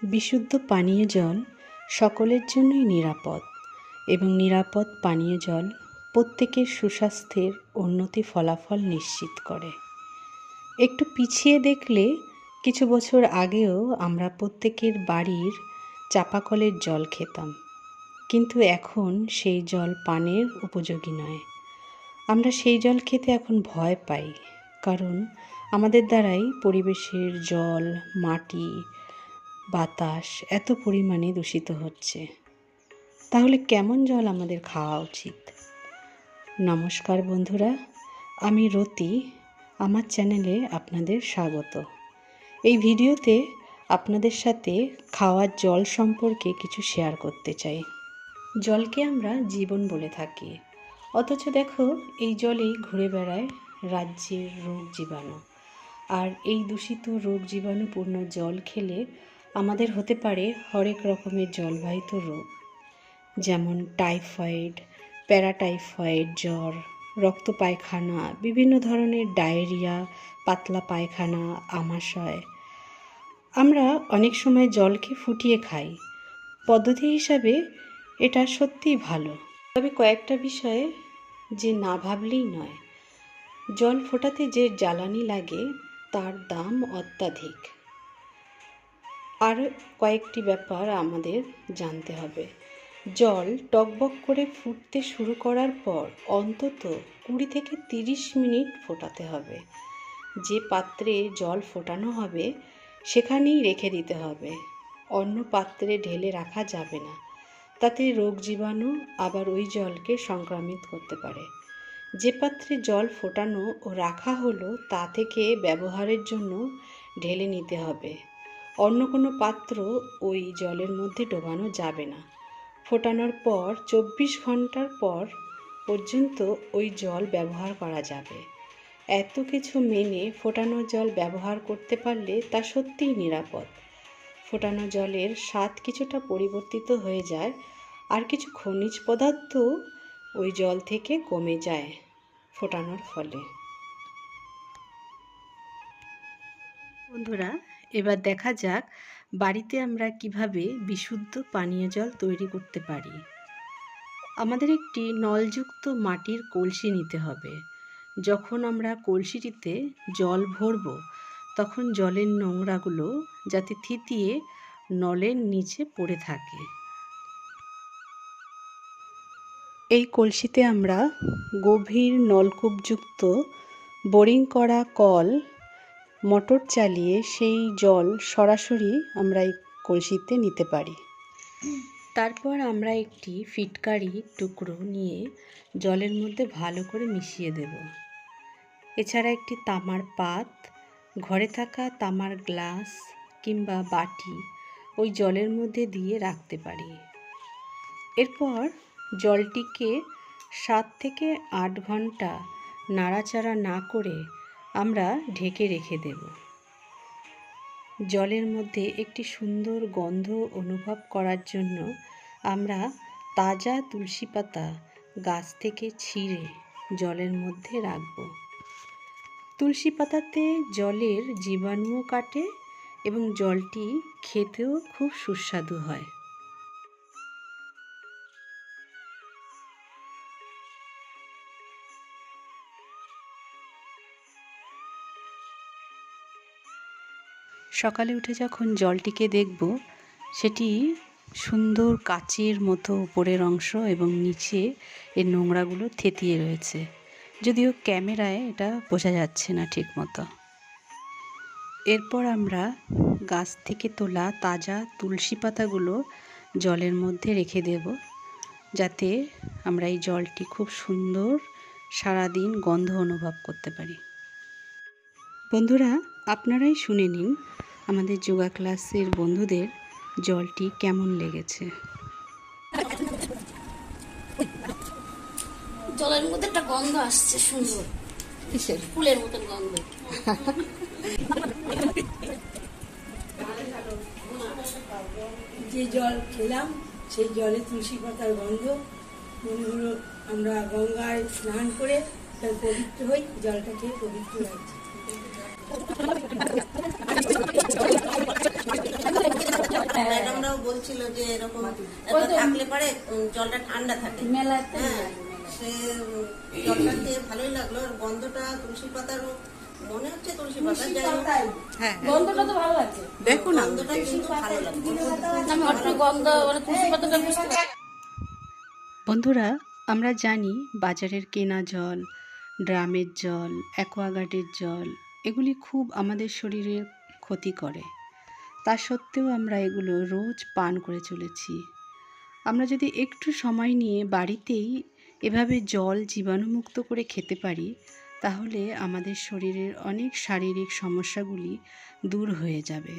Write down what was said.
বিশুদ্ধ পানীয় জল সকলের জন্যই নিরাপদ এবং নিরাপদ পানীয় জল প্রত্যেকের সুস্বাস্থ্যের উন্নতি ফলাফল নিশ্চিত করে। একটু পিছিয়ে দেখলে কিছু বছর আগেও আমরা প্রত্যেকের বাড়ির চাপাকলের জল খেতাম, কিন্তু এখন সেই জল পানের উপযোগী নয়। আমরা সেই জল খেতে এখন ভয় পাই, কারণ আমাদের দ্বারাই পরিবেশের জল, মাটি, বাতাস এত পরিমাণে দূষিত হচ্ছে। তাহলে কেমন জল আমাদের খাওয়া উচিত? নমস্কার বন্ধুরা, আমি রতি, আমার চ্যানেলে আপনাদের স্বাগত। এই ভিডিওতে আপনাদের সাথে খাওয়ার জল সম্পর্কে কিছু শেয়ার করতে চাই। জলকে আমরা জীবন বলে থাকি, অথচ দেখো এই জলেই ঘুরে বেড়ায় রাজ্যের রোগ জীবাণু। আর এই দূষিত রোগ জীবাণুপূর্ণ জল খেলে আমাদের হতে পারে হরেক রকমের জলবাহিত রোগ, যেমন টাইফয়েড, প্যারাটাইফয়েড জ্বর, রক্ত পায়খানা, বিভিন্ন ধরনের ডায়রিয়া, পাতলা পায়খানা, আমাশয়। আমরা অনেক সময় জলকে ফুটিয়ে খাই। পদ্ধতি হিসাবে এটা সত্যিই ভালো, তবে কয়েকটা বিষয়ে যে না ভাবলেই নয়। জল ফোটাতে যে জ্বালানি লাগে তার দাম অত্যাধিক। আর কয়েকটি ব্যাপার আমাদের জানতে হবে। জল টকবক করে ফুটতে শুরু করার পর অন্তত 20 থেকে 30 মিনিট ফোটাতে হবে। যে পাত্রে জল ফোটানো হবে সেখানেই রেখে দিতে হবে, অন্য পাত্রে ঢেলে রাখা যাবে না। তাতে রোগ জীবাণু আবার ওই জলকে সংক্রামিত করতে পারে। যে পাত্রে জল ফোটানো ও রাখা হলো তা থেকে ব্যবহারের জন্য ঢেলে নিতে হবে। অন্য কোনো পাত্র ওই জলের মধ্যে ডোবানো যাবে না। ফোটানোর পর 24 ঘন্টার পর পর্যন্ত ওই জল ব্যবহার করা যাবে। এত কিছু মেনে ফোটানো জল ব্যবহার করতে পারলে তা সত্যিই নিরাপদ। ফোটানো জলের স্বাদ কিছুটা পরিবর্তিত হয়ে যায়, আর কিছু খনিজ পদার্থ ওই জল থেকে কমে যায় ফোটানোর ফলে। বন্ধুরা, এবার দেখা যাক বাড়িতে আমরা কিভাবে বিশুদ্ধ পানীয় জল তৈরি করতে পারি। আমাদের একটি নলযুক্ত মাটির কলসি নিতে হবে। যখন আমরা কলসিটিতে জল ভরব, তখন জলের নোংরাগুলো যাতে থিতিয়ে নলের নিচে পড়ে থাকে। এই কলসিতে আমরা গভীর নলকূপযুক্ত বোরিং করা কল মোটর চালিয়ে সেই জল সরাসরি আমরা এই কলসিতে নিতে পারি। তারপর আমরা একটি ফিটকারি টুকরো নিয়ে জলের মধ্যে ভালো করে মিশিয়ে দেব। এছাড়া একটি তামার পাত, ঘরে থাকা তামার গ্লাস কিংবা বাটি ওই জলের মধ্যে দিয়ে রাখতে পারি। এরপর জলটিকে 7 থেকে 8 ঘন্টা নাড়াচাড়া না করে আমরা ঢেকে রেখে দেব। জলের মধ্যে একটি সুন্দর গন্ধ অনুভব করার জন্য আমরা তাজা তুলসী পাতা গাছ থেকে ছিঁড়ে জলের মধ্যে রাখব। তুলসী পাতাতে জলের জীবাণুও কাটে এবং জলটি খেতেও খুব সুস্বাদু হয়। সকালে উঠে যখন জলটিকে দেখব, সেটি সুন্দর কাচের মতো উপরের অংশ এবং নিচে এর নোংরাগুলো থেতিয়ে রয়েছে, যদিও ক্যামেরায় এটা বোঝা যাচ্ছে না ঠিক মতো। এরপর আমরা গাছ থেকে তোলা তাজা তুলসী পাতাগুলো জলের মধ্যে রেখে দেব, যাতে আমরা এই জলটি খুব সুন্দর সারাদিন গন্ধ অনুভব করতে পারি। বন্ধুরা, আপনারাই শুনে নিন আমাদের যোগা ক্লাসের বন্ধুদের জলটি কেমন লেগেছে। জলের মধ্যে একটা গন্ধ আসছে সুন্দর, কিসের? ফুলের মতন গন্ধ। যে জল খেলাম সেই জলে তুলসী পাতার গন্ধ, মনে হলো আমরা গঙ্গায় স্নান করে পবিত্র হই, জলটা খেয়ে পবিত্র লাগছে। বলছিল যে এরকম একবার থাকলে পারে জলটা ঠান্ডা থাকে। মেলাতে হ্যাঁ, সে জলটা খেয়ে ভালোই লাগলো। আর গন্ধটা তুলসী পাতারও মনে হচ্ছে তুলসী পাতা, যাই হোক, হ্যাঁ গন্ধটা তো ভালো লাগছে। দেখুন না গন্ধটা কিন্তু ভালো লাগলো। আমি একটু গন্ধ মানে তুলসী পাতাটা বুঝতে পারি। বন্ধুরা, আমরা জানি বাজারের কেনা জল, ড্রামের জল, অ্যাকোয়াগার্ডের জল এগুলি খুব আমাদের শরীরে ক্ষতি করে। তা সত্ত্বেও আমরা এগুলো রোজ পান করে চলেছি। আমরা যদি একটু সময় নিয়ে বাড়িতেই এভাবে জল জীবাণুমুক্ত করে খেতে পারি, তাহলে আমাদের শরীরের অনেক শারীরিক সমস্যাগুলি দূর হয়ে যাবে।